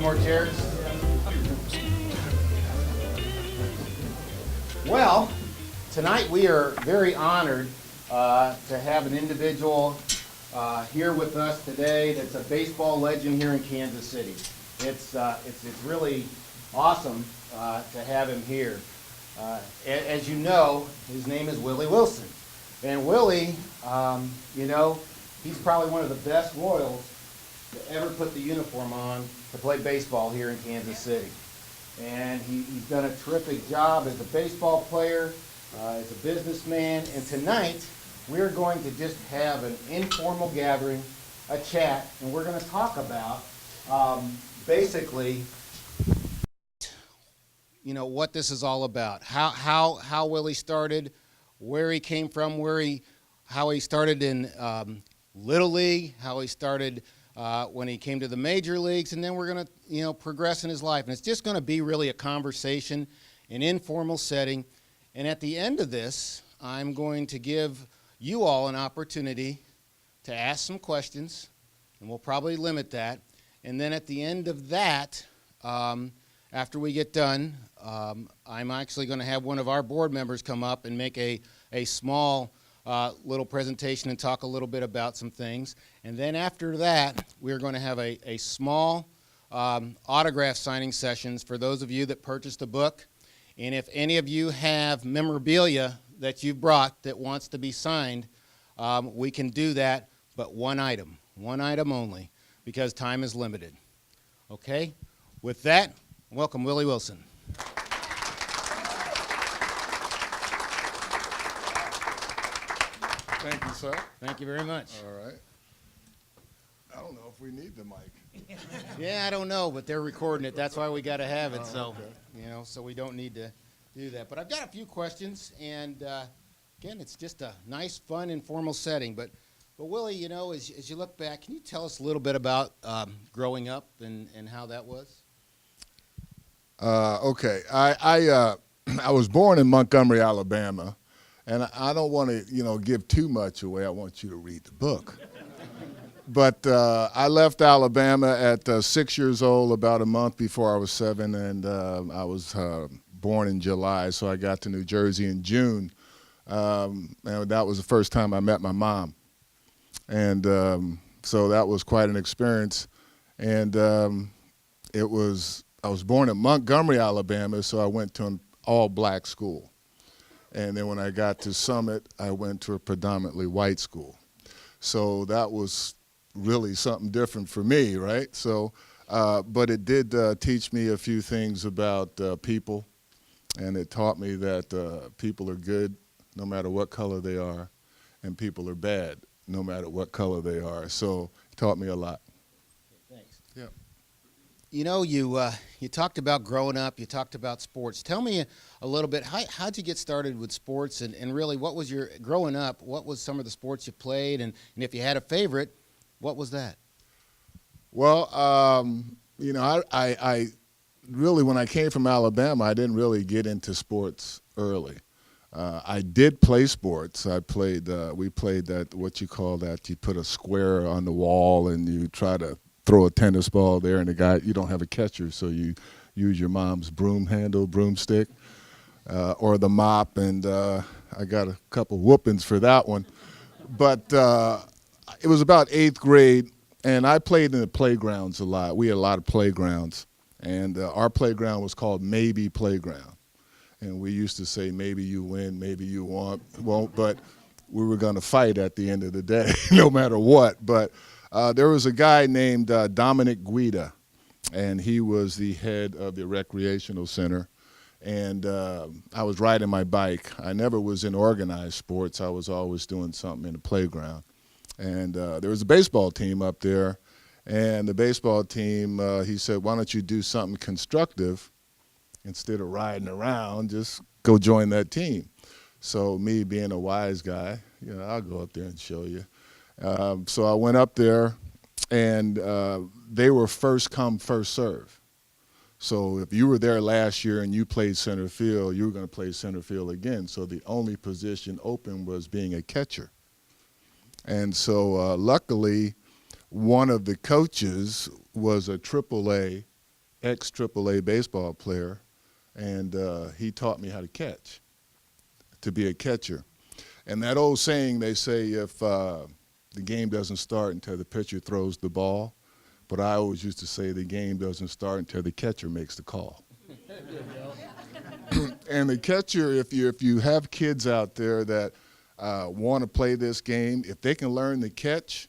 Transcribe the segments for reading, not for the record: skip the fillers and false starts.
more chairs? Well, tonight we are very honored to have an individual here with us today that's a baseball legend here in Kansas City. It's really awesome to have him here. As you know, his name is Willie Wilson. And Willie, he's probably one of the best Royals to ever put the uniform on to play baseball here in Kansas City. And he's done a terrific job as a baseball player, as a businessman, and tonight we're going to just have an informal gathering, a chat, and we're going to talk about basically, what this is all about, how Willie started, where he came from, how he started in Little League, how he started when he came to the major leagues, and then we're going to, progress in his life. And it's just going to be really a conversation, an informal setting. And at the end of this, I'm going to give you all an opportunity to ask some questions, and we'll probably limit that. And then at the end of that, after we get done, I'm actually going to have one of our board members come up and make a small little presentation and talk a little bit about some things. And then after that, we're going to have a small autograph signing sessions for those of you that purchased a book. And if any of you have memorabilia that you've brought that wants to be signed, we can do that, but one item only, because time is limited. Okay? With that, welcome Willie Wilson. Thank you, sir. Thank you very much. All right. I don't know if we need the mic. Yeah, I don't know, but they're recording it. That's why we got to have it. Oh, okay. So we don't need to do that. But I've got a few questions, and again, it's just a nice, fun, informal setting. But Willie, as you look back, can you tell us a little bit about growing up and how that was? Okay. I was born in Montgomery, Alabama, and I don't want to, give too much away. I want you to read the book. But I left Alabama at 6 years old, about a month before I was 7, and I was born in July, so I got to New Jersey in June. And that was the first time I met my mom. And so that was quite an experience. And I was born in Montgomery, Alabama, so I went to an all-black school. And then when I got to Summit, I went to a predominantly white school. So that was really something different for me, right? So, but it did teach me a few things about people, and it taught me that people are good no matter what color they are, and people are bad no matter what color they are. So it taught me a lot. Thanks. Yeah. You talked about growing up, you talked about sports. Tell me a little bit, how'd you get started with sports, and really what was growing up, what was some of the sports you played, and if you had a favorite, what was that? Well, I really, when I came from Alabama, I didn't really get into sports early. I did play sports. We played that, what you call that, you put a square on the wall and you try to throw a tennis ball there, and you don't have a catcher, so you use your mom's broomstick, or the mop, and I got a couple whoopings for that one. But it was about 8th grade, and I played in the playgrounds a lot. We had a lot of playgrounds, and our playground was called Maybe Playground. And we used to say, maybe you win, maybe you won't, but we were going to fight at the end of the day, no matter what. But there was a guy named Dominic Guida, and he was the head of the recreational center. And I was riding my bike. I never was in organized sports. I was always doing something in the playground. And there was a baseball team up there, and the baseball team, he said, why don't you do something constructive instead of riding around, just go join that team. So me being a wise guy, I'll go up there and show you. So I went up there, and they were first come, first serve. So if you were there last year and you played center field, you were going to play center field again. So the only position open was being a catcher. And so luckily, one of the coaches was a AAA ex-AAA baseball player, and he taught me how to catch, to be a catcher. And that old saying, they say, if the game doesn't start until the pitcher throws the ball, but I always used to say the game doesn't start until the catcher makes the call. And the catcher, if you have kids out there that want to play this game, if they can learn to catch,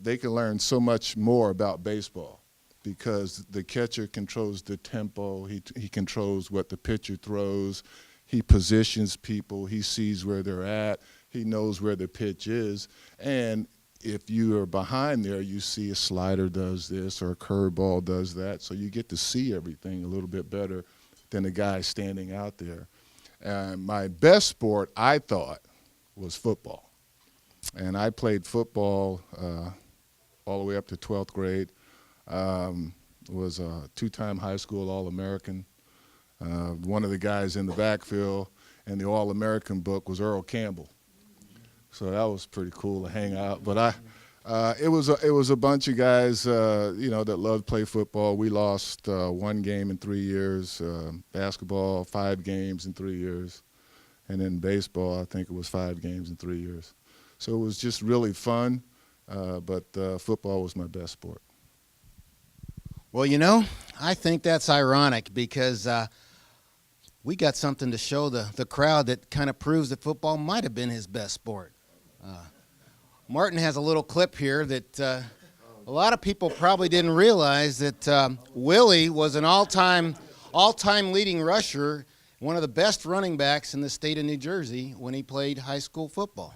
they can learn so much more about baseball, because the catcher controls the tempo, he controls what the pitcher throws, he positions people, he sees where they're at, he knows where the pitch is, and if you are behind there, you see a slider does this or a curveball does that, so you get to see everything a little bit better than the guy standing out there. And my best sport, I thought, was football. And I played football all the way up to 12th grade. Was a two-time high school All-American. One of the guys in the backfield in the All-American book was Earl Campbell. So that was pretty cool to hang out. But it was a bunch of guys, that loved to play football. We lost one game in 3 years. Basketball, 5 games in 3 years. And then baseball, I think it was 5 games in 3 years. So it was just really fun, but football was my best sport. Well, I think that's ironic, because we got something to show the crowd that kind of proves that football might have been his best sport. Martin has a little clip here that a lot of people probably didn't realize, that Willie was an all-time leading rusher, one of the best running backs in the state of New Jersey when he played high school football.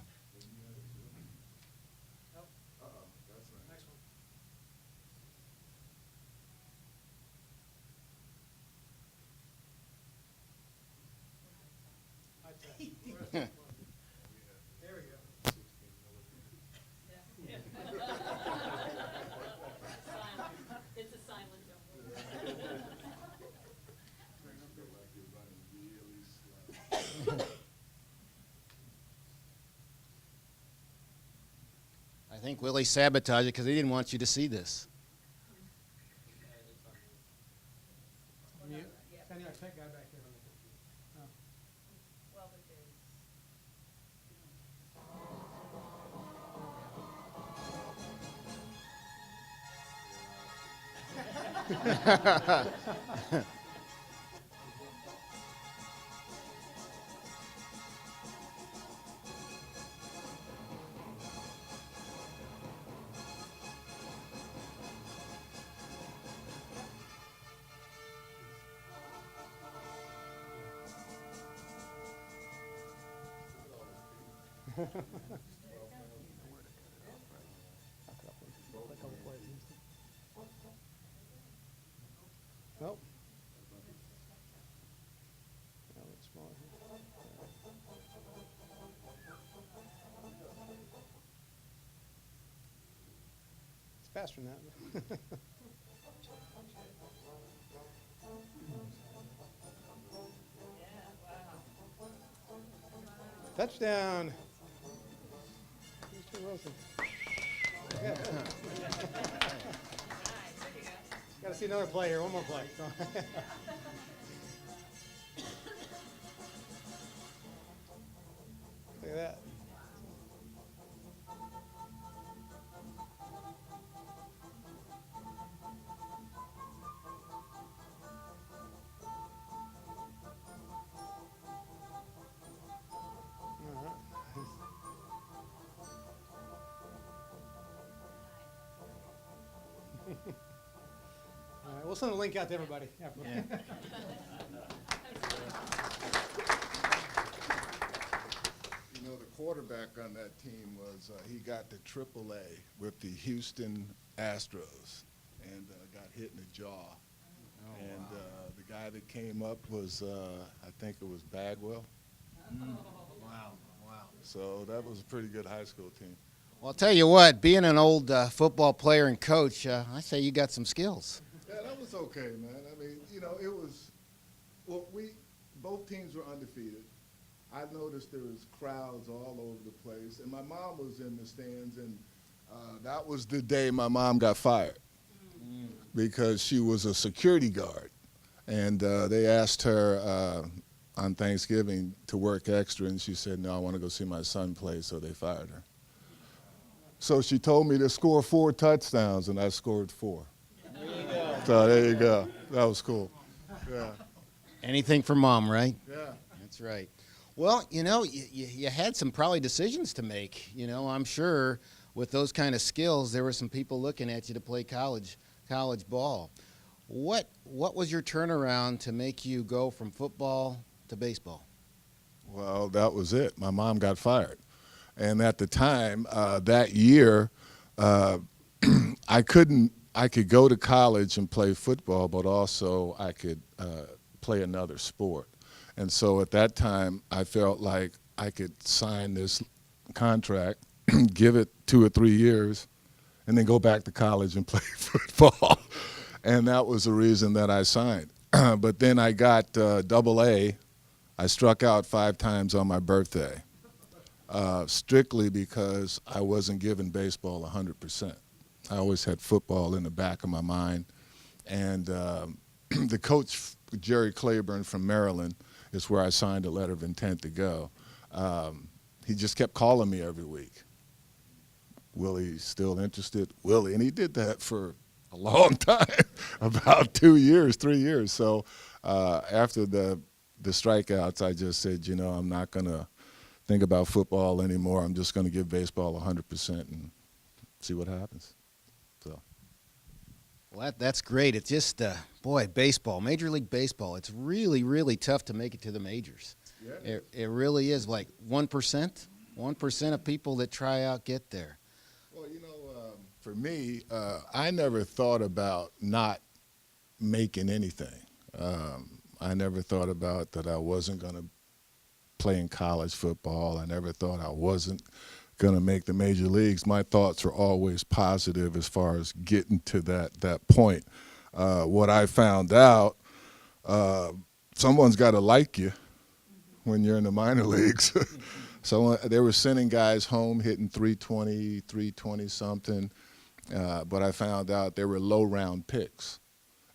I think Willie sabotaged it because he didn't want you to see this. Nope. It's faster than that. Touchdown. Mr. Wilson. Yeah. Got to see another play here. One more play. Look at that. All right, we'll send a link out to everybody. Yeah. The quarterback on that team was, he got to AAA with the Houston Astros and got hit in the jaw. Oh, and wow. The guy that came up was, I think it was Bagwell. Wow. So that was a pretty good high school team. Well, I'll tell you what, being an old football player and coach, I say you got some skills. Yeah, that was okay, man. I mean, it was, both teams were undefeated. I noticed there was crowds all over the place, and my mom was in the stands, and that was the day my mom got fired. because she was a security guard. And they asked her on Thanksgiving to work extra, and she said, no, I want to go see my son play, so they fired her. So she told me to score 4 touchdowns, and I scored 4. There you go. So there you go. That was cool. Yeah. Anything for mom, right? Yeah. That's right. Well, you had some probably decisions to make. I'm sure with those kind of skills, there were some people looking at you to play college ball. What was your turnaround to make you go from football to baseball? Well, that was it. My mom got fired. And at the time, that year, I could go to college and play football, but also I could play another sport. And so at that time, I felt like I could sign this contract, give it 2 or 3 years, and then go back to college and play football. And that was the reason that I signed. But then I got AA. I struck out 5 times on my birthday, strictly because I wasn't giving baseball 100%. I always had football in the back of my mind. And the coach, Jerry Claiborne from Maryland, is where I signed a letter of intent to go. He just kept calling me every week. Willie, still interested? Willie. And he did that for a long time, about 2 years, 3 years. So after the strikeouts, I just said, I'm not going to think about football anymore. I'm just going to give baseball 100% and see what happens. So. Well, that's great. It's just, baseball, Major League Baseball, it's really, really tough to make it to the majors. Yeah. It really is. Like 1%? 1% of people that try out get there. Well, for me, I never thought about not making anything. I never thought about that I wasn't going to play in college football. I never thought I wasn't going to make the major leagues. My thoughts are always positive as far as getting to that point. What I found out, someone's got to like you when you're in the minor leagues. So they were sending guys home hitting 320, 320 something, but I found out they were low round picks.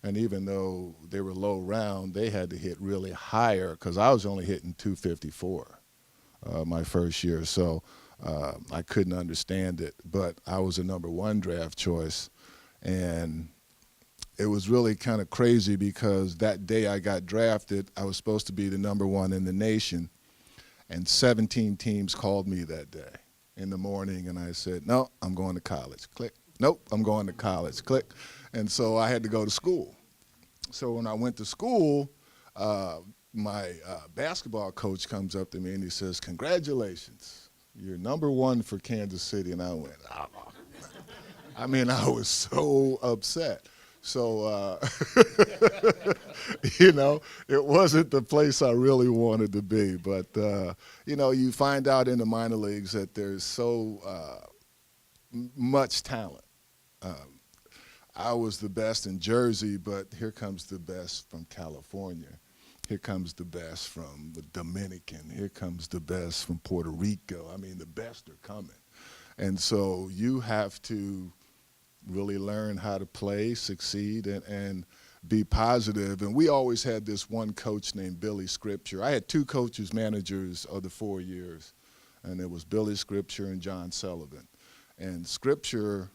And even though they were low round, they had to hit really higher because I was only hitting 254 my first year. So I couldn't understand it. But I was a number 1 draft choice. And it was really kind of crazy because that day I got drafted, I was supposed to be the number 1 in the nation. And 17 teams called me that day in the morning. And I said, no, I'm going to college. Click. Nope, I'm going to college. Click. And so I had to go to school. So when I went to school, my basketball coach comes up to me and he says, congratulations, you're number 1 for Kansas City. And I went, oh. I mean, I was so upset. So, it wasn't the place I really wanted to be. But, you find out in the minor leagues that there's so much talent. I was the best in Jersey, but here comes the best from California. Here comes the best from the Dominican. Here comes the best from Puerto Rico. I mean, the best are coming. And so you have to really learn how to play, succeed, and be positive. And we always had this one coach named Billy Scripture. I had 2 coaches, managers of the 4 years, and it was Billy Scripture and John Sullivan. And Scripture,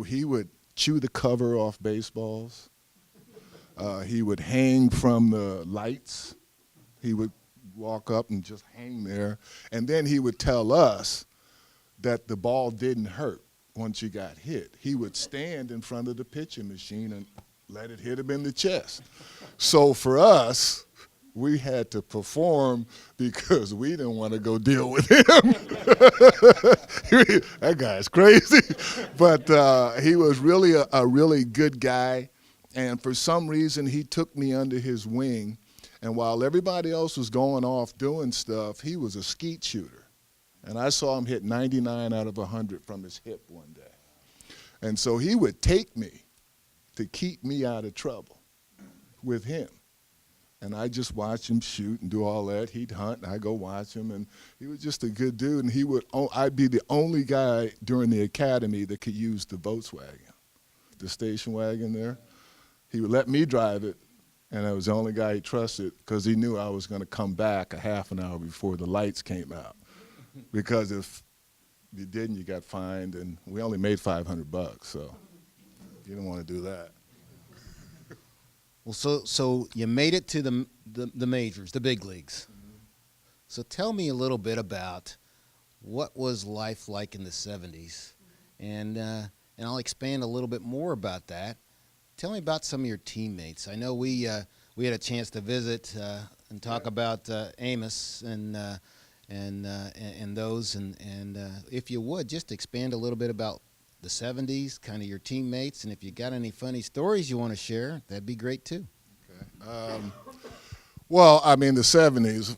he would chew the cover off baseballs. He would hang from the lights. He would walk up and just hang there. And then he would tell us that the ball didn't hurt once you got hit. He would stand in front of the pitching machine and let it hit him in the chest. So for us, we had to perform because we didn't want to go deal with him. That guy's crazy. But he was really a really good guy. And for some reason, he took me under his wing. And while everybody else was going off doing stuff, he was a skeet shooter. And I saw him hit 99 out of 100 from his hip one day. And so he would take me to keep me out of trouble with him. And I just watch him shoot and do all that. He'd hunt, and I'd go watch him. And he was just a good dude. And I'd be the only guy during the academy that could use the Volkswagen. the station wagon there. He would let me drive it, and I was the only guy he trusted because he knew I was going to come back a half an hour before the lights came out. Because if you didn't, you got fined, and we only made $500, so you didn't want to do that. Well, so you made it to the majors, the big leagues. So tell me a little bit about what was life like in the 70s, and I'll expand a little bit more about that. Tell me about some of your teammates. I know we had a chance to visit and talk about Amos and those, and if you would just expand a little bit about the 70s, kind of your teammates, and if you got any funny stories you want to share, that'd be great too. Okay. Well, I mean, the 70s,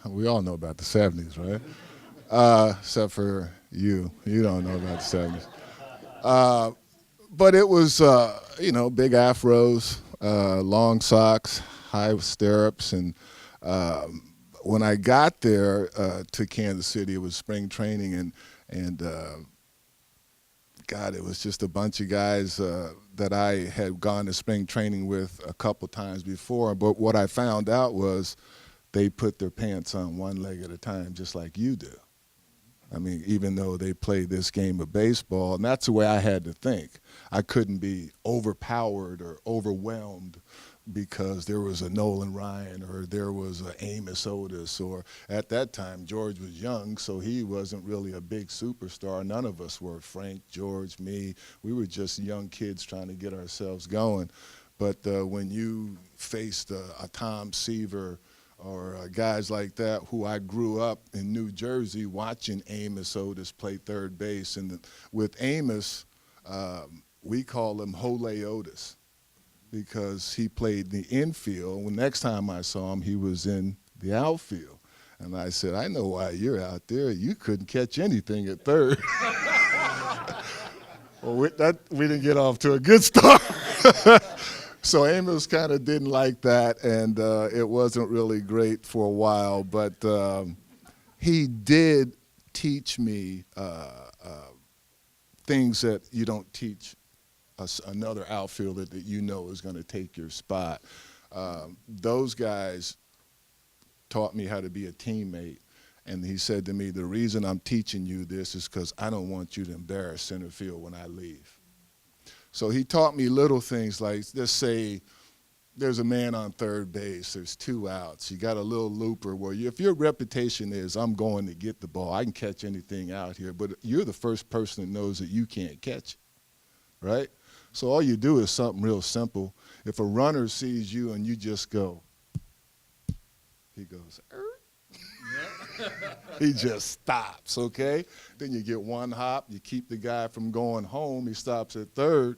we all know about the 70s, right? Except for you. You don't know about the 70s. But it was, big afros, long socks, high stirrups, and when I got there to Kansas City, it was spring training, and God, it was just a bunch of guys that I had gone to spring training with a couple times before. But what I found out was they put their pants on one leg at a time, just like you do. I mean, even though they played this game of baseball, and that's the way I had to think. I couldn't be overpowered or overwhelmed because there was a Nolan Ryan or there was a Amos Otis, or at that time George was young, so he wasn't really a big superstar. None of us were. Frank, George, me. We were just young kids trying to get ourselves going. But when you faced a Tom Seaver or guys like that, who I grew up in New Jersey watching Amos Otis play third base, and with Amos, we call him Hole Otis, because he played the infield. Well, next time I saw him, he was in the outfield. And I said, I know why you're out there. You couldn't catch anything at third. Well, we didn't get off to a good start. So Amos kind of didn't like that, and it wasn't really great for a while. But he did teach me things that you don't teach another outfielder that you know is going to take your spot. Those guys taught me how to be a teammate, and he said to me, the reason I'm teaching you this is because I don't want you to embarrass center field when I leave. So he taught me little things like, let's say there's a man on third base, there's 2 outs, you got a little looper where if your reputation is I'm going to get the ball, I can catch anything out here, but you're the first person that knows that you can't catch it, right? So all you do is something real simple. If a runner sees you and you just go, he goes, he just stops, okay? Then you get 1 hop, you keep the guy from going home, he stops at third,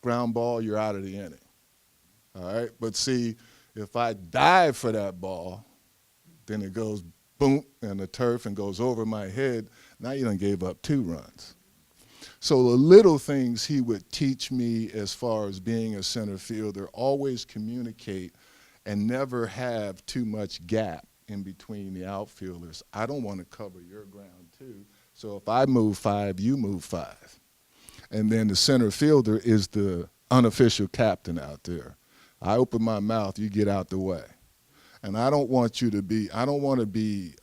ground ball, you're out of the inning, all right? But see, if I dive for that ball, then it goes boom in the turf and goes over my head, now you done gave up 2 runs. So the little things he would teach me as far as being a center fielder, always communicate and never have too much gap in between the outfielders. I don't want to cover your ground too. So if I move 5, you move 5. And then the center fielder is the unofficial captain out there. I open my mouth, you get out the way. And I don't want to be,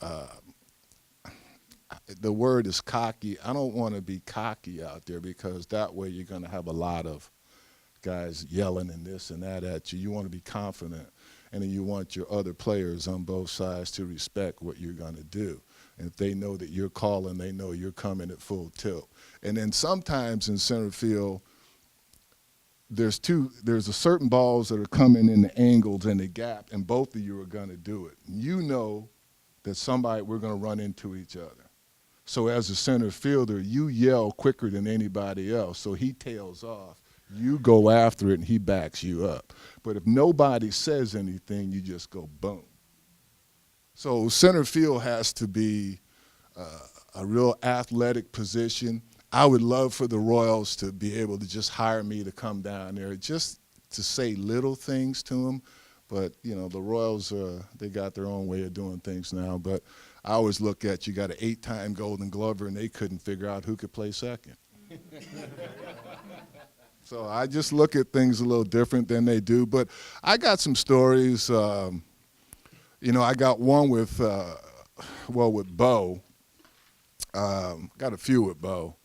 the word is cocky. I don't want to be cocky out there, because that way you're going to have a lot of guys yelling and this and that at you. You want to be confident, and then you want your other players on both sides to respect what you're going to do. And if they know that you're calling, they know you're coming at full tilt. And then sometimes in center field, there's a certain balls that are coming in the angles and the gap, and both of you are going to do it. You know that we're going to run into each other. So as a center fielder, you yell quicker than anybody else. So he tails off. You go after it, and he backs you up. But if nobody says anything, you just go boom. So center field has to be a real athletic position. I would love for the Royals to be able to just hire me to come down there just to say little things to them. But, you know, the Royals, they got their own way of doing things now. But I always look at, you got an 8-time Golden Glover, and they couldn't figure out who could play second. So I just look at things a little different than they do. But I got some stories. I got one with, with Bo. Got a few with Bo.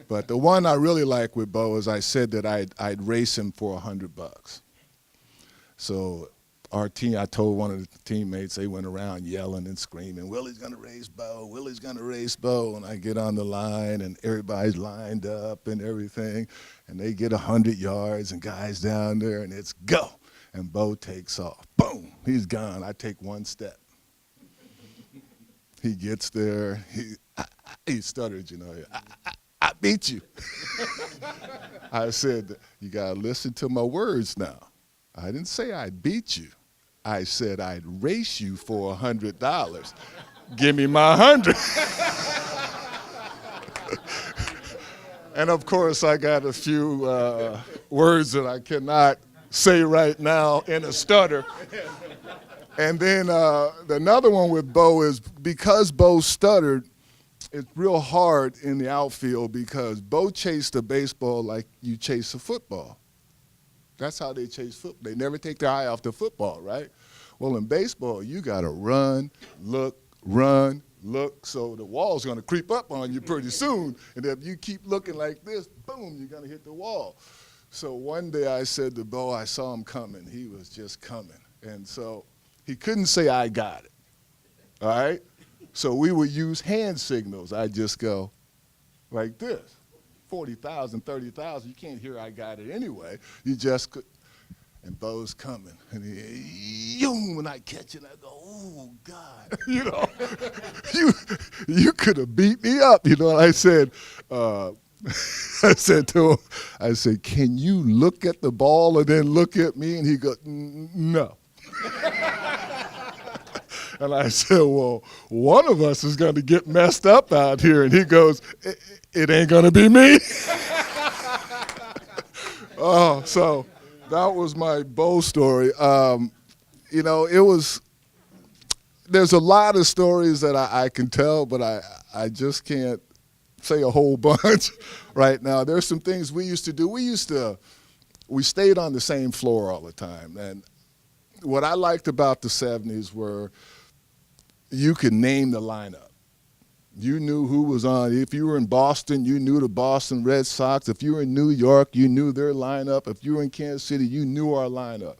But the one I really like with Bo is I said that I'd race him for $100. So our team, I told one of the teammates, they went around yelling and screaming, Willie's going to race Bo, Willie's going to race Bo. And I get on the line, and everybody's lined up and everything. And they get 100 yards, and guys down there, and it's go. And Bo takes off. Boom, he's gone. I take one step. He gets there. He stuttered, I beat you. I said, you got to listen to my words now. I didn't say I'd beat you. I said I'd race you for $100. Give me my 100. And of course, I got a few words that I cannot say right now in a stutter. And then another one with Bo is because Bo stuttered, it's real hard in the outfield because Bo chased a baseball like you chase a football. That's how they chase football. They never take their eye off the football, right? Well, in baseball, you got to run, look, so the wall's going to creep up on you pretty soon. And if you keep looking like this, boom, you're going to hit the wall. So one day I said to Bo, I saw him coming. He was just coming. And so he couldn't say, I got it, all right? So we would use hand signals. I'd just go like this. 40,000, 30,000, you can't hear I got it anyway. You just could. And Bo's coming. And when I catch it, I go, oh, God. You could have beat me up. And I said, I said to him, I said, can you look at the ball and then look at me? And he goes, no. And I said, well, one of us is going to get messed up out here. And he goes, it ain't going to be me. Oh, so that was my Bo story. There's a lot of stories that I can tell, but I just can't say a whole bunch right now. There's some things we used to do. We stayed on the same floor all the time. And what I liked about the 70s were you could name the lineup. You knew who was on. If you were in Boston, you knew the Boston Red Sox. If you were in New York, you knew their lineup. If you were in Kansas City, you knew our lineup.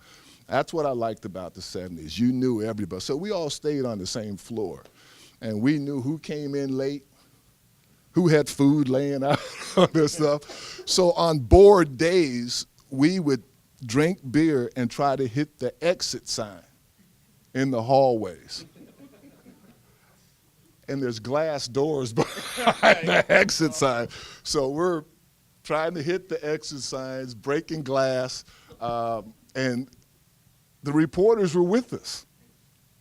That's what I liked about the 70s. You knew everybody. So we all stayed on the same floor. And we knew who came in late, who had food laying out, all this stuff. So on bored days, we would drink beer and try to hit the exit sign in the hallways. And there's glass doors behind the exit sign. So we're trying to hit the exit signs, breaking glass, and the reporters were with us.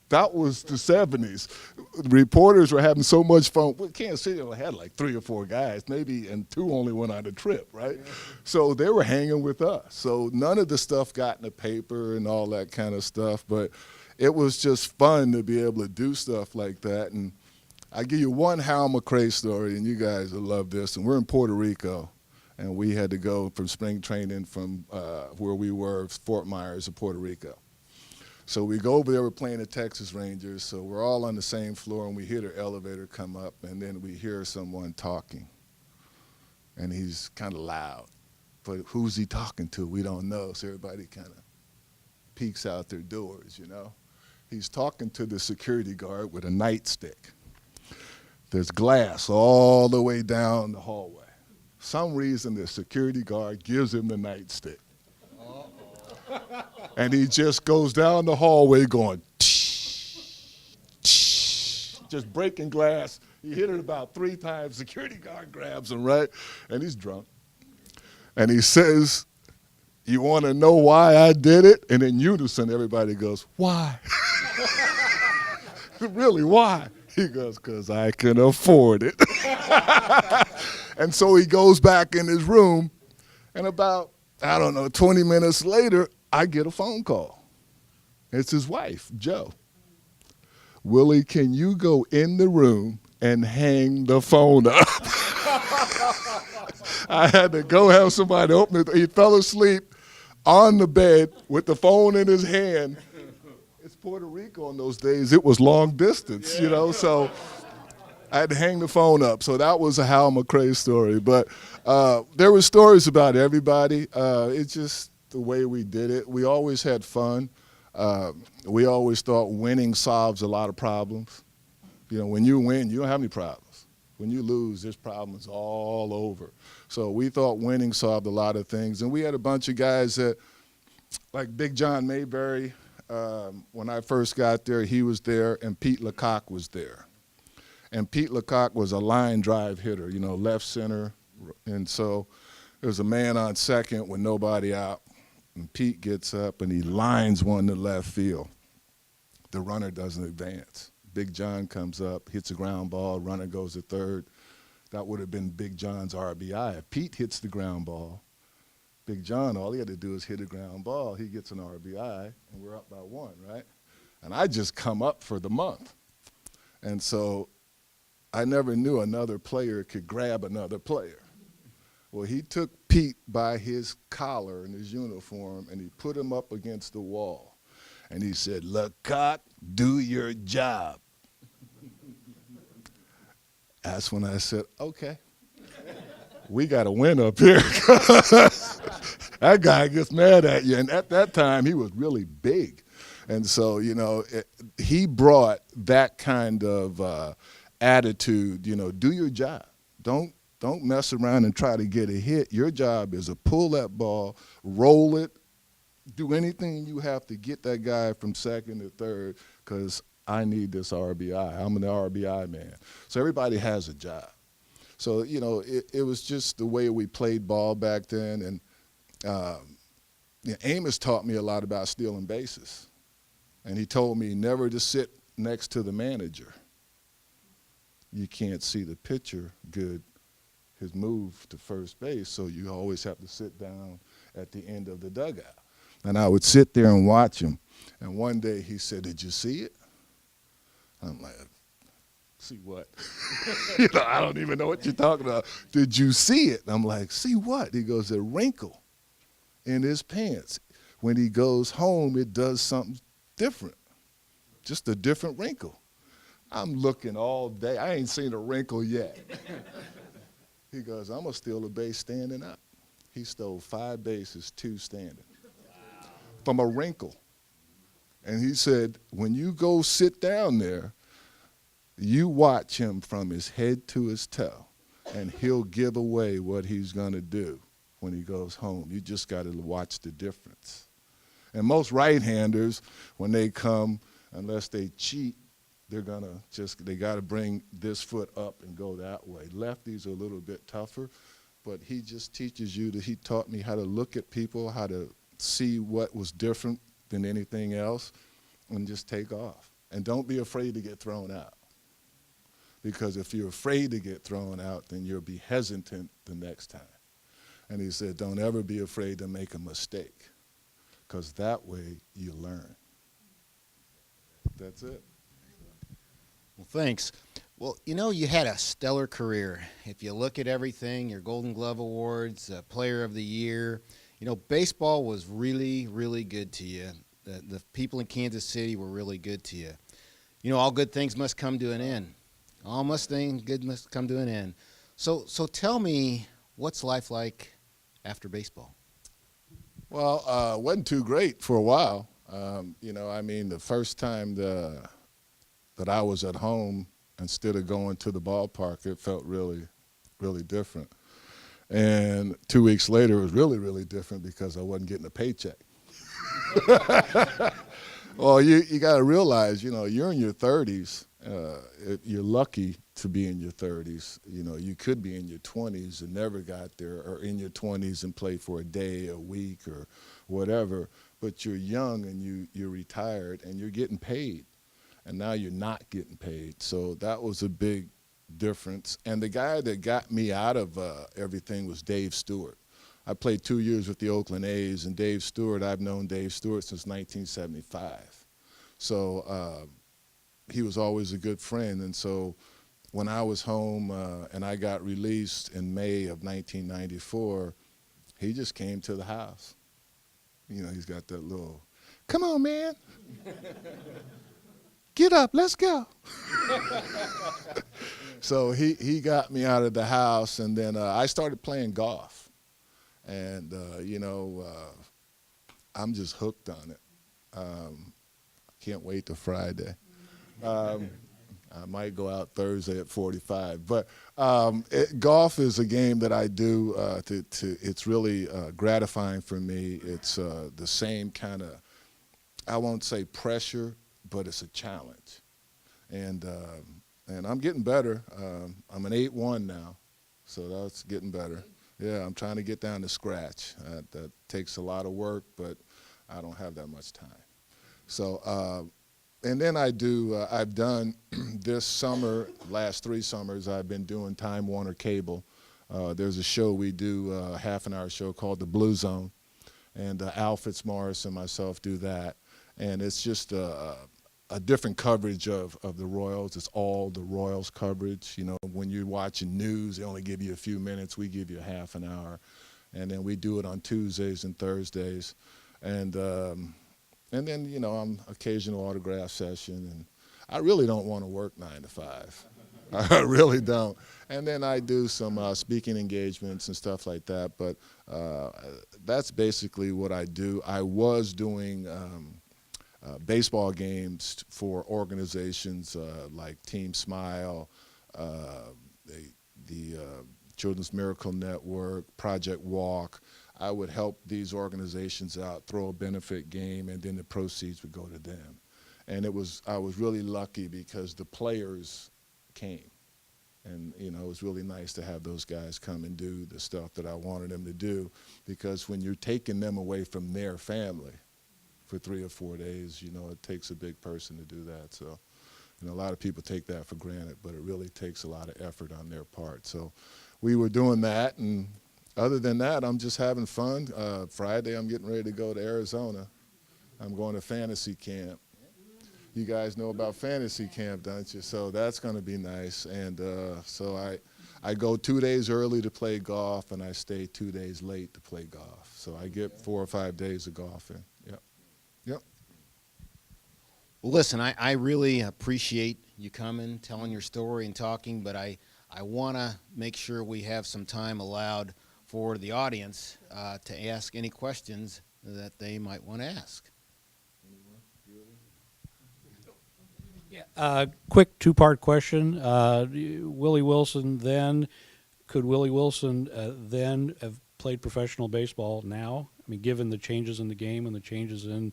That was the 70s. The reporters were having so much fun. Well, Kansas City only had like 3 or 4 guys, maybe, and 2 only went on a trip, right? Yeah. So they were hanging with us. So none of the stuff got in the paper and all that kind of stuff, but it was just fun to be able to do stuff like that. And I'll give you one Hal McRae story, and you guys will love this. And we're in Puerto Rico, and we had to go from spring training from where we were, Fort Myers, to Puerto Rico. So we go over there, we're playing the Texas Rangers, so we're all on the same floor, and we hear the elevator come up, and then we hear someone talking. And he's kind of loud. But who's he talking to? We don't know, so everybody kind of peeks out their doors, He's talking to the security guard with a nightstick. There's glass all the way down the hallway. Some reason the security guard gives him the nightstick. And he just goes down the hallway going, tsh, tsh, just breaking glass. He hit it about 3 times. Security guard grabs him, right? And he's drunk. And he says, you want to know why I did it? And in unison, everybody goes, why? Really, why? He goes, because I can afford it. And so he goes back in his room, and about, 20 minutes later, I get a phone call. It's his wife, Jo. Willie, can you go in the room and hang the phone up? I had to go have somebody open it. He fell asleep on the bed with the phone in his hand. It's Puerto Rico in those days. It was long distance, you know, so I had to hang the phone up. So that was a Hal McRae story. But there were stories about everybody. It's just the way we did it. We always had fun. We always thought winning solves a lot of problems. You know, when you win, you don't have any problems. When you lose, there's problems all over. So we thought winning solved a lot of things. And we had a bunch of guys that, like Big John Mayberry, when I first got there, he was there, and Pete Lecoq was there. And Pete Lecoq was a line drive hitter, you know, left center. And so there was a man on second with nobody out. And Pete gets up and he lines one to left field. The runner doesn't advance. Big John comes up, hits a ground ball, runner goes to third. That would have been Big John's RBI. If Pete hits the ground ball, Big John, all he had to do is hit a ground ball. He gets an RBI, and we're up by one, right? And I just come up for the month. And so I never knew another player could grab another player. Well, he took Pete by his collar and his uniform, and he put him up against the wall. And he said, "Lecoq, do your job." That's when I said, okay, we got to win up here. That guy gets mad at you. And at that time, he was really big. And so, you know, he brought that kind of attitude, you know, do your job. Don't mess around and try to get a hit. Your job is to pull that ball, roll it, do anything you have to get that guy from second to third, because I need this RBI. I'm an RBI man. So everybody has a job. So, you know, it was just the way we played ball back then. And you know, Amos taught me a lot about stealing bases. And he told me never to sit next to the manager. You can't see the pitcher good, his move to first base, so you always have to sit down at the end of the dugout. And I would sit there and watch him. And one day he said, "Did you see it?" I'm like, "See what?" You know, I don't even know what you're talking about. "Did you see it?" I'm like, "See what?" He goes, "A wrinkle in his pants. When he goes home, it does something different. Just a different wrinkle." I'm looking all day. I ain't seen a wrinkle yet. He goes, "I'm going to steal a base standing up." He stole 5 bases, 2 standing. Wow. From a wrinkle. And he said, when you go sit down there, you watch him from his head to his toe, and he'll give away what he's going to do when he goes home. You just got to watch the difference. And most right-handers, when they come, unless they cheat, they got to bring this foot up and go that way. Lefties are a little bit tougher, but he just teaches you he taught me how to look at people, how to see what was different than anything else, and just take off. And don't be afraid to get thrown out. Because if you're afraid to get thrown out, then you'll be hesitant the next time. And he said, don't ever be afraid to make a mistake, because that way you learn. That's it. Well, thanks. Well, you know, you had a stellar career. If you look at everything, your Golden Glove Awards, Player of the Year, you know, baseball was really, really good to you. The people in Kansas City were really good to you. You know, all good things must come to an end. All good must come to an end. So tell me, what's life like after baseball? Well, wasn't too great for a while. You know, I mean, the first time that I was at home instead of going to the ballpark, it felt really, really different. And 2 weeks later, it was really, really different because I wasn't getting a paycheck. Well, you got to realize, you know, you're in your 30s. You're lucky to be in your 30s. You know, you could be in your 20s and never got there, or in your 20s and play for a day, a week, or whatever. But you're young and you're retired and you're getting paid. And now you're not getting paid. So that was a big difference. And the guy that got me out of everything was Dave Stewart. I played 2 years with the Oakland A's, and Dave Stewart, I've known Dave Stewart since 1975. So he was always a good friend. And so when I was home and I got released in May of 1994, he just came to the house. You know, he's got that little, come on, man. Get up, let's go. So he got me out of the house, and then I started playing golf. And, I'm just hooked on it. Can't wait till Friday. I might go out Thursday at 45. But golf is a game that I do. It's really gratifying for me. It's the same kind of, I won't say pressure, but it's a challenge. And I'm getting better. I'm an 8-1 now, so that's getting better. Yeah, I'm trying to get down to scratch. That takes a lot of work, but I don't have that much time. So, and then I've done this summer, last 3 summers, I've been doing Time Warner Cable. There's a show we do, a half-an-hour show called The Blue Zone, and Al Fitzmaurice and myself do that. And it's just a different coverage of the Royals. It's all the Royals coverage. You know, when you're watching news, they only give you a few minutes. We give you a half an hour. And then we do it on Tuesdays and Thursdays. And then, you know, I'm occasional autograph session. And I really don't want to work 9 to 5. I really don't. And then I do some speaking engagements and stuff like that. But that's basically what I do. I was doing baseball games for organizations like Team Smile, the Children's Miracle Network, Project Walk. I would help these organizations out, throw a benefit game, and then the proceeds would go to them. And I was really lucky because the players came. And, you know, it was really nice to have those guys come and do the stuff that I wanted them to do, because when you're taking them away from their family for 3 or 4 days, you know, it takes a big person to do that. So, you know, a lot of people take that for granted, but it really takes a lot of effort on their part. So we were doing that, and other than that, I'm just having fun. Friday, I'm getting ready to go to Arizona. I'm going to fantasy camp. You guys know about fantasy camp, don't you? So that's going to be nice. And so I go 2 days early to play golf, and I stay 2 days late to play golf. So I get 4 or 5 days of golf in. Yep. Yep. Well, listen, I really appreciate you coming, telling your story and talking, but I want to make sure we have some time allowed for the audience to ask any questions that they might want to ask. Yeah, quick 2-part question. Willie Wilson then, could Willie Wilson then have played professional baseball now? I mean, given the changes in the game and the changes in,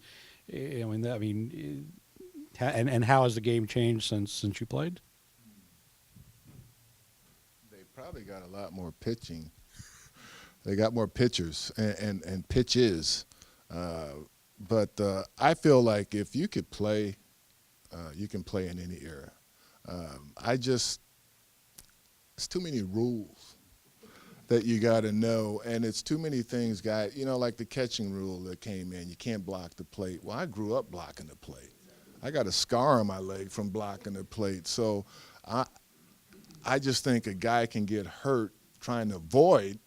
and how has the game changed since you played? They probably got a lot more pitching. They got more pitchers and pitches. But I feel like if you could play, you can play in any era. It's too many rules that you got to know, and it's too many things, guys. You know, like the catching rule that came in, you can't block the plate. Well, I grew up blocking the plate. I got a scar on my leg from blocking the plate. So I just think a guy can get hurt trying to avoid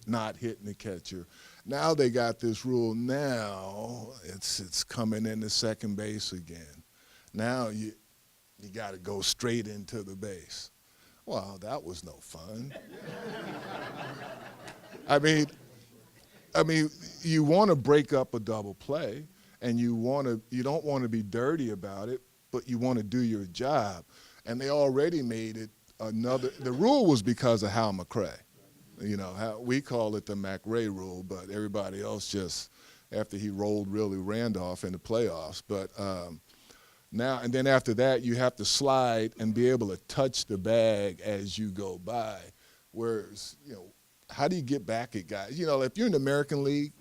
not hitting the catcher. Now they got this rule. Now it's coming into second base again. Now you got to go straight into the base. Well, that was no fun. I mean, you want to break up a double play, and you don't want to be dirty about it, but you want to do your job. And they already made it the rule was because of Hal McRae. You know, we call it the McRae rule, but everybody else just, after he rolled Willie Randolph in the playoffs. But now, and then after that, you have to slide and be able to touch the bag as you go by. Whereas, you know, how do you get back at guys? You know, if you're in the American League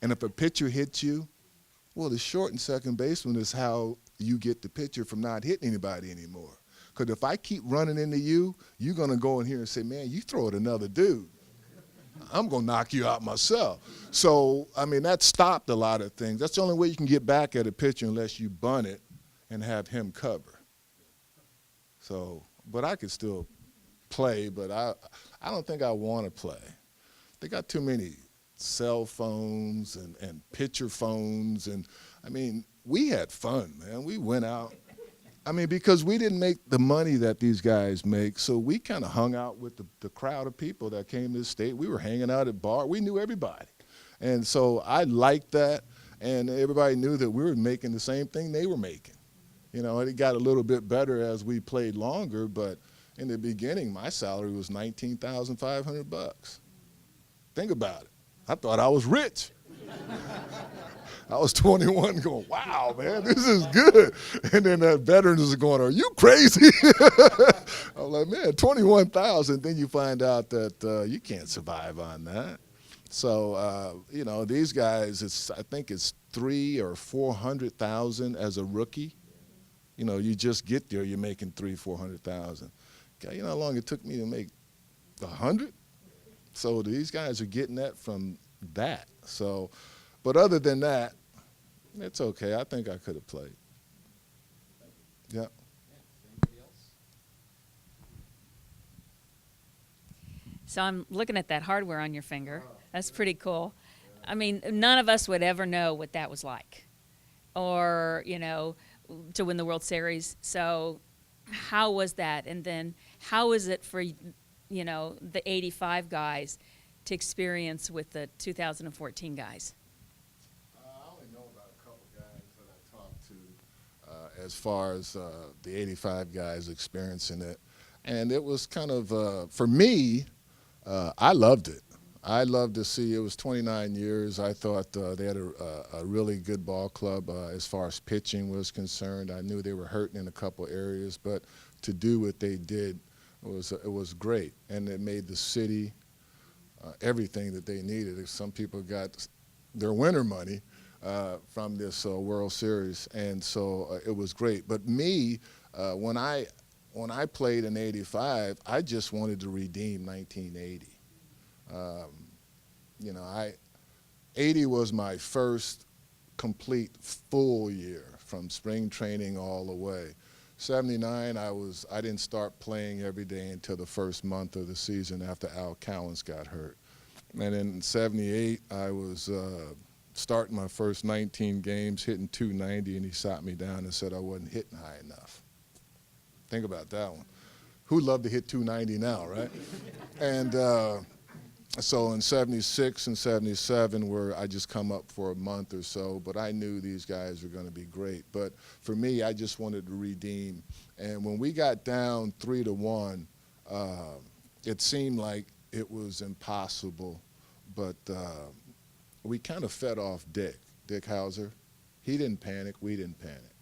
and if a pitcher hits you, well, the short and second baseman is how you get the pitcher from not hitting anybody anymore. Because if I keep running into you, you're going to go in here and say, man, you throw at another dude. I'm going to knock you out myself. So, I mean, that stopped a lot of things. That's the only way you can get back at a pitcher unless you bunt it and have him cover. So, but I could still play, but I don't think I want to play. They got too many cell phones and picture phones, and I mean, we had fun, man. We went out. I mean, because we didn't make the money that these guys make, so we kind of hung out with the crowd of people that came to the state. We were hanging out at bar. We knew everybody. And so I liked that, and everybody knew that we were making the same thing they were making. You know, and it got a little bit better as we played longer, but in the beginning, my salary was $19,500. Think about it. I thought I was rich. I was 21 going, wow, man, this is good. And then that veterans is going, are you crazy? I'm like, man, 21,000. Then you find out that you can't survive on that. So, you know, these guys, I think it's 300,000 or 400,000 as a rookie. You know, you just get there, you're making 300,000, 400,000. Okay, you know how long it took me to make 100? So these guys are getting that from that. So, but other than that, it's okay. I think I could have played. Yeah. So I'm looking at that hardware on your finger. That's pretty cool. I mean, none of us would ever know what that was like, or, you know, to win the World Series. So how was that? And then how is it for, you know, the 85 guys to experience with the 2014 guys? I only know about a couple guys that I talked to as far as the 85 guys experiencing it. And it was kind of, for me, I loved it. I loved to see. It was 29 years. I thought they had a really good ball club as far as pitching was concerned. I knew they were hurting in a couple areas, but to do what they did it was great, and it made the city everything that they needed. Some people got their winter money from this World Series, and so it was great. But me, when I played in '85, I just wanted to redeem 1980. You know, 80 was my first complete full year from spring training all the way. 79, I didn't start playing every day until the first month of the season after Al Cowens got hurt. And in 78, I was starting my first 19 games, hitting 290, and he sat me down and said I wasn't hitting high enough. Think about that one. Who'd love to hit 290 now, right? And so in 76 and 77, where I just come up for a month or so, but I knew these guys were going to be great. But for me, I just wanted to redeem. And when we got down 3-1, it seemed like it was impossible. But we kind of fed off Dick Hauser. He didn't panic. We didn't panic.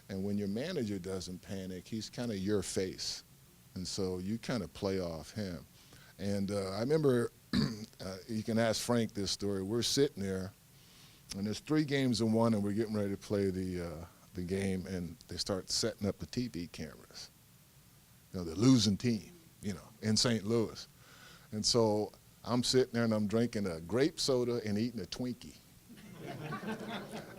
And when your manager doesn't panic, he's kind of your face. And so you kind of play off him. And I remember, you can ask Frank this story. We're sitting there, and there's 3 games in one, and we're getting ready to play the game, and they start setting up the TV cameras. You know, the losing team, you know, in St. Louis. And so I'm sitting there, and I'm drinking a grape soda and eating a Twinkie.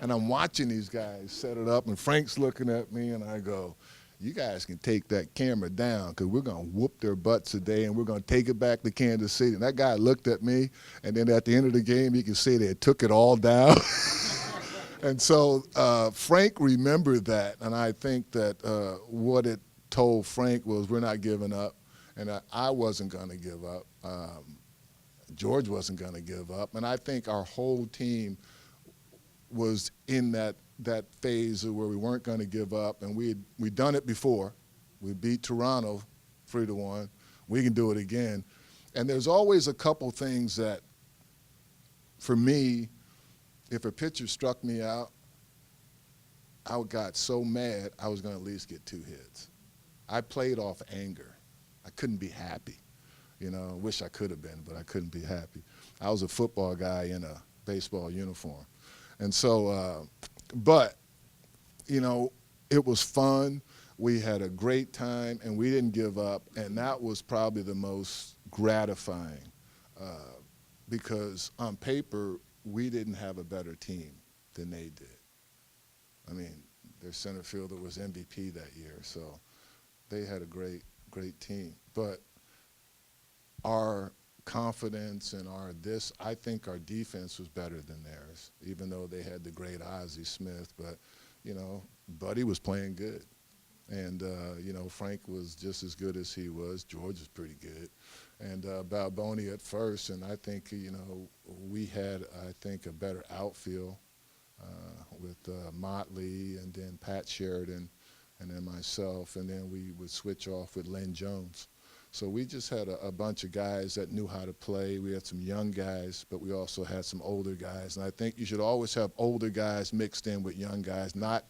And I'm watching these guys set it up, and Frank's looking at me, and I go, you guys can take that camera down because we're going to whoop their butts today, and we're going to take it back to Kansas City. And that guy looked at me, and then at the end of the game, you can see they took it all down. And so Frank remembered that, and I think that what it told Frank was we're not giving up, and I wasn't going to give up. George wasn't going to give up, and I think our whole team was in that phase where we weren't going to give up, and we'd done it before. We beat Toronto 3-1. We can do it again. And there's always a couple things that, for me, if a pitcher struck me out, I got so mad I was going to at least get 2 hits. I played off anger. I couldn't be happy. You know, wish I could have been, but I couldn't be happy. I was a football guy in a baseball uniform. And so, but, you know, it was fun. We had a great time, and we didn't give up. And that was probably the most gratifying because on paper, we didn't have a better team than they did. I mean, their center fielder was MVP that year, so they had a great great team. But our confidence and I think our defense was better than theirs, even though they had the great Ozzie Smith. But, Buddy was playing good. And, Frank was just as good as he was. George was pretty good. And Balboni at first. And I think, we had, a better outfield with Motley and then Pat Sheridan and then myself. And then we would switch off with Len Jones. So we just had a bunch of guys that knew how to play. We had some young guys, but we also had some older guys. And I think you should always have older guys mixed in with young guys, not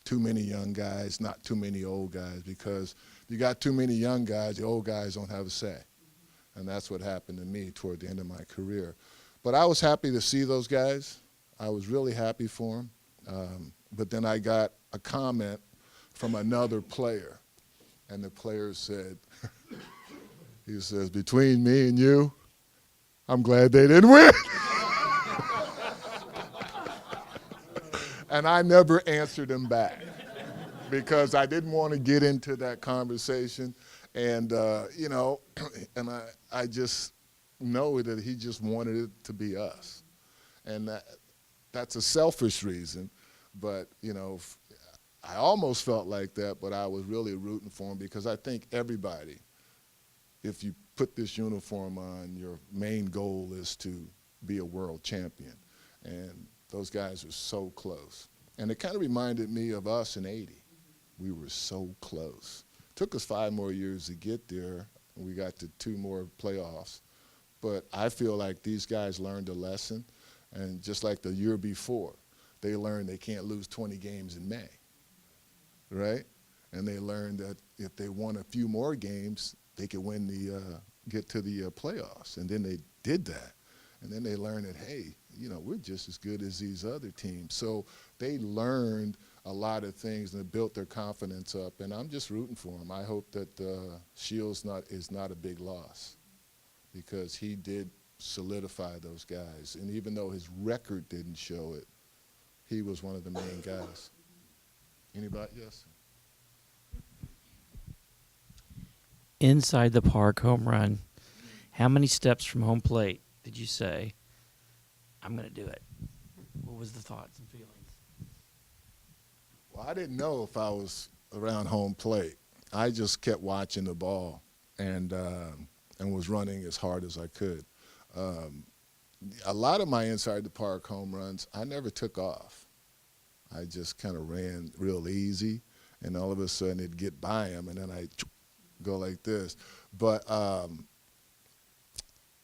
too many young guys, not too many old guys, because if you got too many young guys, the old guys don't have a say. And that's what happened to me toward the end of my career. But I was happy to see those guys. I was really happy for them. But then I got a comment from another player, and the player said, he says, between me and you, I'm glad they didn't win. And I never answered him back because I didn't want to get into that conversation. And, and I just know that he just wanted it to be us. And that's a selfish reason. But, I almost felt like that, but I was really rooting for him because I think everybody, if you put this uniform on, your main goal is to be a world champion. And those guys were so close. And it kind of reminded me of us in '80. We were so close. Took us 5 more years to get there. And we got to 2 more playoffs. But I feel like these guys learned a lesson. And just like the year before, they learned they can't lose 20 games in May, right? And they learned that if they won a few more games, they could win get to the playoffs. And then they did that. And then they learned that, hey, we're just as good as these other teams. So they learned a lot of things and built their confidence up. And I'm just rooting for them. I hope that Shields is not a big loss because he did solidify those guys. And even though his record didn't show it, he was one of the main guys. Anybody? Yes? Inside the park home run, how many steps from home plate did you say, I'm going to do it? What was the thoughts and feelings? Well, I didn't know if I was around home plate. I just kept watching the ball and was running as hard as I could. A lot of my inside the park home runs, I never took off. I just kind of ran real easy, and all of a sudden it'd get by him, and then I'd go like this. But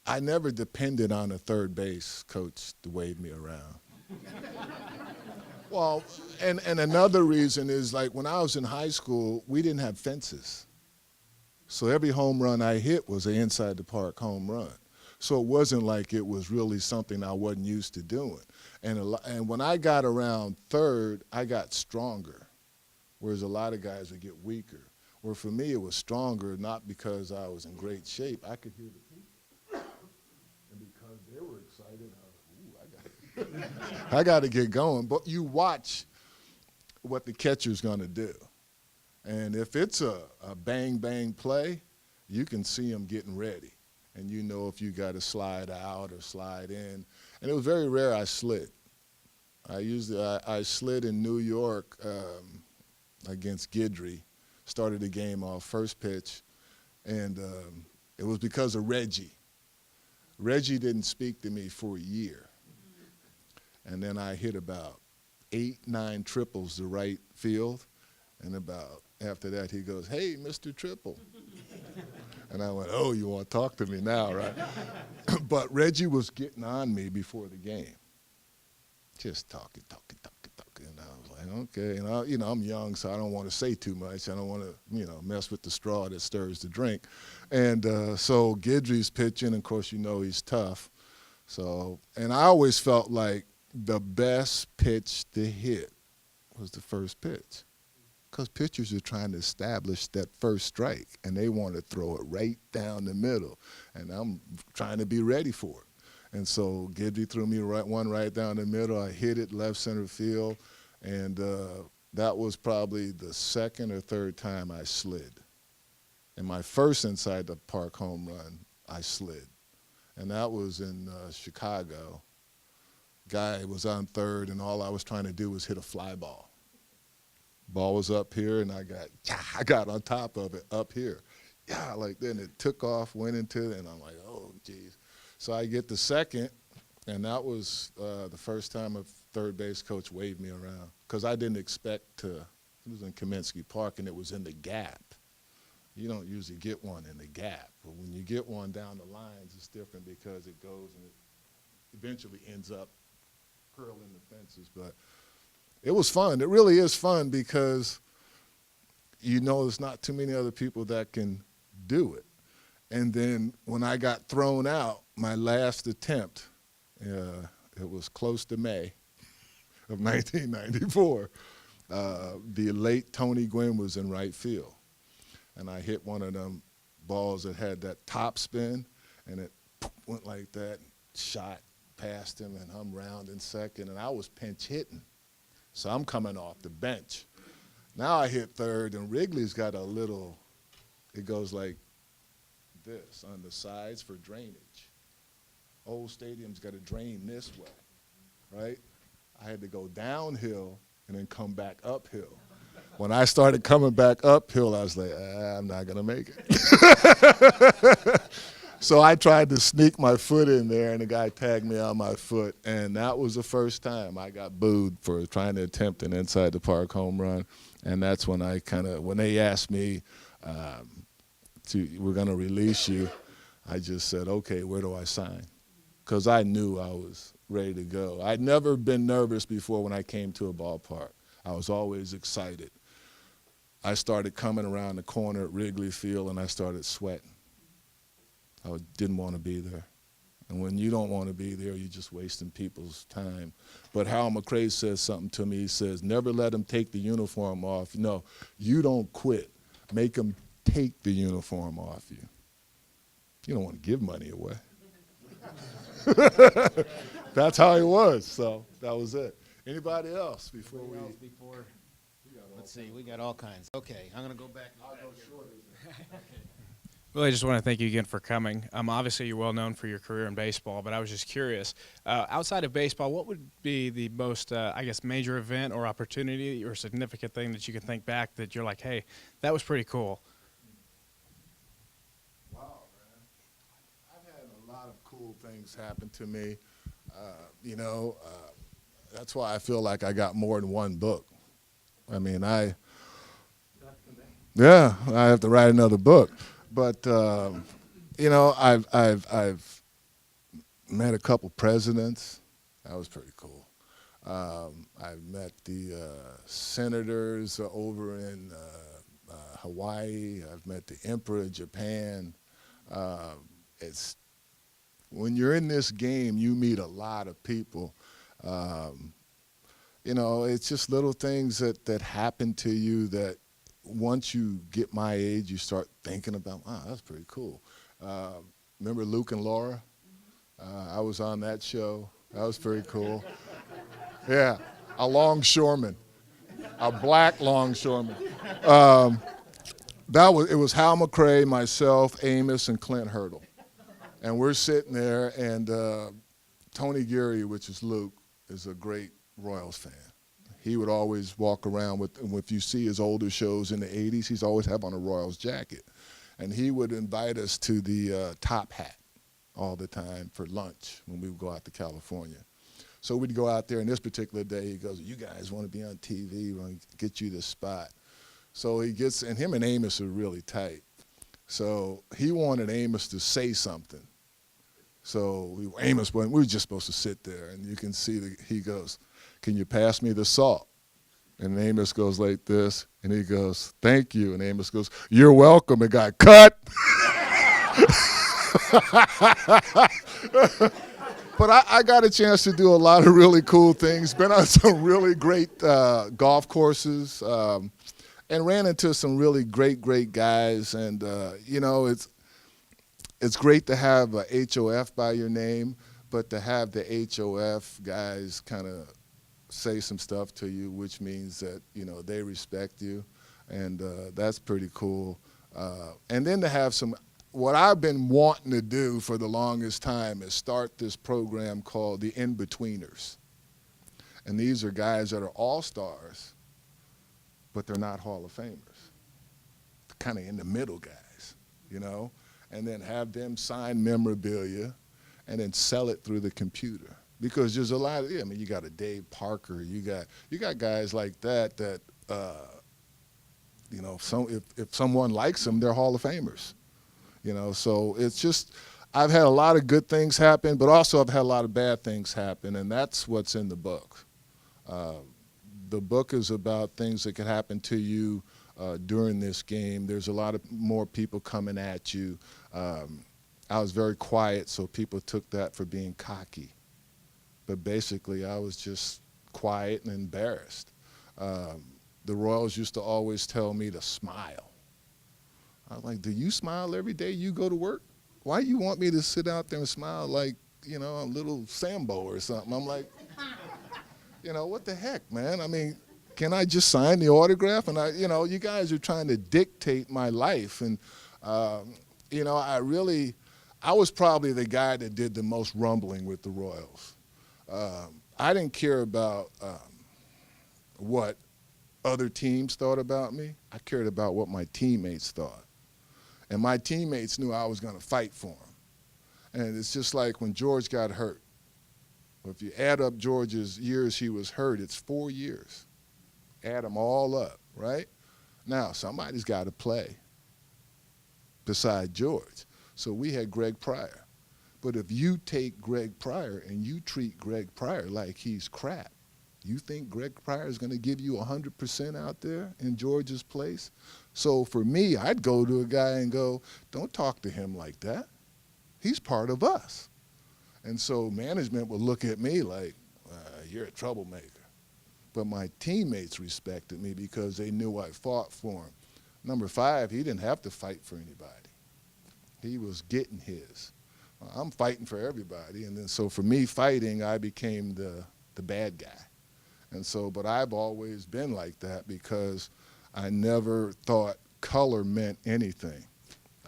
I never depended on a third base coach to wave me around. Well, and another reason is, like, when I was in high school, we didn't have fences. So every home run I hit was an inside the park home run. So it wasn't like it was really something I wasn't used to doing. And when I got around third, I got stronger, whereas a lot of guys would get weaker. Where for me, it was stronger, not because I was in great shape. I could hear the people. And because they were excited, I was like, ooh, I got to get going. But you watch what the catcher's going to do. And if it's a bang-bang play, you can see him getting ready. And you know if you got to slide out or slide in. And it was very rare I slid. I slid in New York against Guidry. Started the game off first pitch, and it was because of Reggie. Reggie didn't speak to me for a year. And then I hit about 8, 9 triples to right field, and after that he goes, "Hey, Mr. Triple." And I went, "Oh, you want to talk to me now, right?" But Reggie was getting on me before the game. Just talking. And I was like, okay. And I'm young, so I don't want to say too much. I don't want to, mess with the straw that stirs the drink. And so Guidry's pitching. Of course, he's tough. So, and I always felt like the best pitch to hit was the first pitch. Because pitchers are trying to establish that first strike, and they want to throw it right down the middle. And I'm trying to be ready for it. And so Guidry threw me one right down the middle. I hit it left center field, and that was probably the second or third time I slid. And my first inside the park home run, I slid. And that was in Chicago. Guy was on third, and all I was trying to do was hit a fly ball. Ball was up here, and I got on top of it up here. Yeah, like then it took off, went into it, and I'm like, oh, geez. So I get the second, and that was the first time a third base coach waved me around, because I didn't expect to. It was in Kaminsky Park, and it was in the gap. You don't usually get one in the gap, but when you get one down the lines, it's different because it goes and it eventually ends up curling the fences. But it was fun. It really is fun because you know there's not too many other people that can do it. And then when I got thrown out, my last attempt, it was close to May of 1994. The late Tony Gwynn was in right field. And I hit one of them balls that had that top spin, and it went like that, shot past him, and I'm round in second, and I was pinch hitting. So I'm coming off the bench. Now I hit third, and Wrigley's got a little, it goes like this on the sides for drainage. Old stadium's got to drain this way, right? I had to go downhill and then come back uphill. When I started coming back uphill, I was like, I'm not going to make it. So I tried to sneak my foot in there, and the guy tagged me on my foot. And that was the first time I got booed for trying to attempt an inside the park home run. And that's when I when they asked me, we're going to release you, I just said, okay, where do I sign? Because I knew I was ready to go. I'd never been nervous before when I came to a ballpark. I was always excited. I started coming around the corner at Wrigley Field, and I started sweating. I didn't want to be there. And when you don't want to be there, you're just wasting people's time. But Hal McRae says something to me. He says, never let them take the uniform off. No, you don't quit. Make them take the uniform off you. You don't want to give money away. That's how he was. So that was it. Anybody else before we? Let's see, we got all kinds. Okay, I'm going to go back. I'll go shorter. Well, I just want to thank you again for coming. Obviously, you're well known for your career in baseball, but I was just curious. Outside of baseball, what would be the most, major event or opportunity or significant thing that you can think back that you're like, hey, that was pretty cool? Wow, man. I've had a lot of cool things happen to me. That's why I feel like I got more than one book. I mean, I have to write another book. But I've met a couple presidents. That was pretty cool. I've met the senators over in Hawaii. I've met the Emperor of Japan. It's when you're in this game, you meet a lot of people. It's just little things that happen to you that once you get my age, you start thinking about, wow, that's pretty cool. Remember Luke and Laura? I was on that show. That was pretty cool. Yeah, a longshoreman, a black longshoreman. It was Hal McRae, myself, Amos, and Clint Hurdle. And we're sitting there, and Tony Geary, which is Luke, is a great Royals fan. He would always walk around and if you see his older shows in the 80s, he's always have on a Royals jacket. And he would invite us to the Top Hat all the time for lunch when we would go out to California. So we'd go out there, and this particular day, he goes, you guys want to be on TV, we're going to get you this spot. So he gets, and him and Amos are really tight. So he wanted Amos to say something. So we were just supposed to sit there, and you can see he goes, can you pass me the salt? And Amos goes like this, and he goes, thank you. And Amos goes, you're welcome. It got cut. But I got a chance to do a lot of really cool things, been on some really great golf courses, and ran into some really great guys. And, it's great to have a HOF by your name, but to have the HOF guys kind of say some stuff to you, which means that, they respect you. And that's pretty cool. And then to have some, what I've been wanting to do for the longest time is start this program called the In-Betweeners. And these are guys that are all-stars, but they're not Hall of Famers. Kind of in the middle guys, you know? And then have them sign memorabilia and then sell it through the computer. Because there's a lot of, I mean, you got a Dave Parker, you got guys like that, you know, if someone likes them, they're Hall of Famers. You know, so it's just, I've had a lot of good things happen, but also I've had a lot of bad things happen, and that's what's in the book. The book is about things that could happen to you during this game. There's a lot of more people coming at you. I was very quiet, so people took that for being cocky. But basically, I was just quiet and embarrassed. The Royals used to always tell me to smile. I was like, do you smile every day you go to work? Why you want me to sit out there and smile like, you know, a little Sambo or something? I'm like, you know, what the heck, man? I mean, can I just sign the autograph? And you know, you guys are trying to dictate my life. And, you know, I was probably the guy that did the most rumbling with the Royals. I didn't care about what other teams thought about me. I cared about what my teammates thought. And my teammates knew I was going to fight for them. And it's just like when George got hurt. If you add up George's years he was hurt, it's 4 years. Add them all up, right? Now, somebody's got to play beside George. So we had Greg Pryor. But if you take Greg Pryor and you treat Greg Pryor like he's crap, you think Greg Pryor is going to give you 100% out there in George's place? So for me, I'd go to a guy and go, don't talk to him like that. He's part of us. And so management would look at me like, you're a troublemaker. But my teammates respected me because they knew I fought for him. Number 5, he didn't have to fight for anybody. He was getting his. I'm fighting for everybody. And then so for me fighting, I became the bad guy. And so, but I've always been like that because I never thought color meant anything.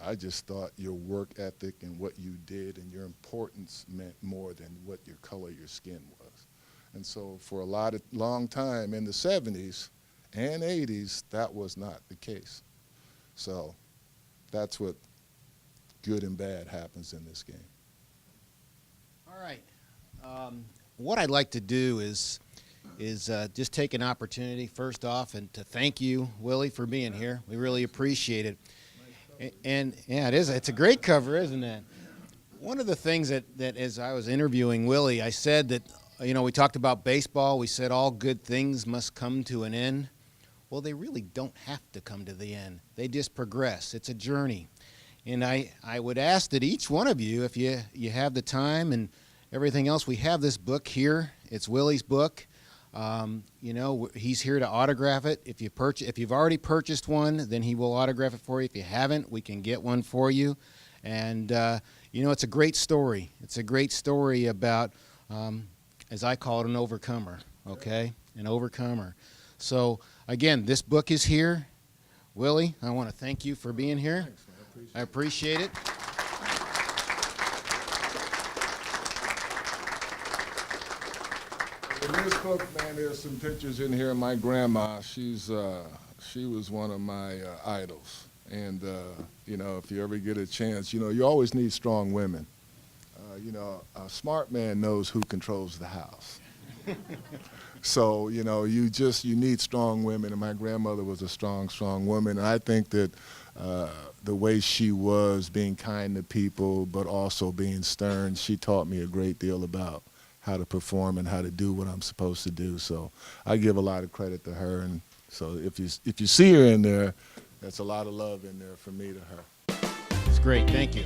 I just thought your work ethic and what you did and your importance meant more than what your color your skin was. And so for a long time in the 70s and 80s, that was not the case. So that's what good and bad happens in this game. All right. What I'd like to do is just take an opportunity, first off, and to thank you, Willie, for being here. We really appreciate it. And yeah, it is. It's a great cover, isn't it? One of the things that as I was interviewing Willie, I said that, you know, we talked about baseball. We said all good things must come to an end. Well, they really don't have to come to the end. They just progress. It's a journey. And I would ask that each one of you, if you have the time and everything else, we have this book here. It's Willie's book. You know, he's here to autograph it. If you've already purchased one, then he will autograph it for you. If you haven't, we can get one for you. And, you know, it's a great story. It's a great story about, as I call it, an overcomer, okay? An overcomer. So, again, this book is here. Willie, I want to thank you for being here. Thanks, man. I appreciate it. In this book, man, there's some pictures in here of my grandma. She was one of my idols. And, you know, if you ever get a chance, you know, you always need strong women. You know, a smart man knows who controls the house. So, you know, you need strong women. And my grandmother was a strong, strong woman. And I think that the way she was, being kind to people, but also being stern, she taught me a great deal about how to perform and how to do what I'm supposed to do. So I give a lot of credit to her. And so if you see her in there, that's a lot of love in there from me to her. It's great. Thank you.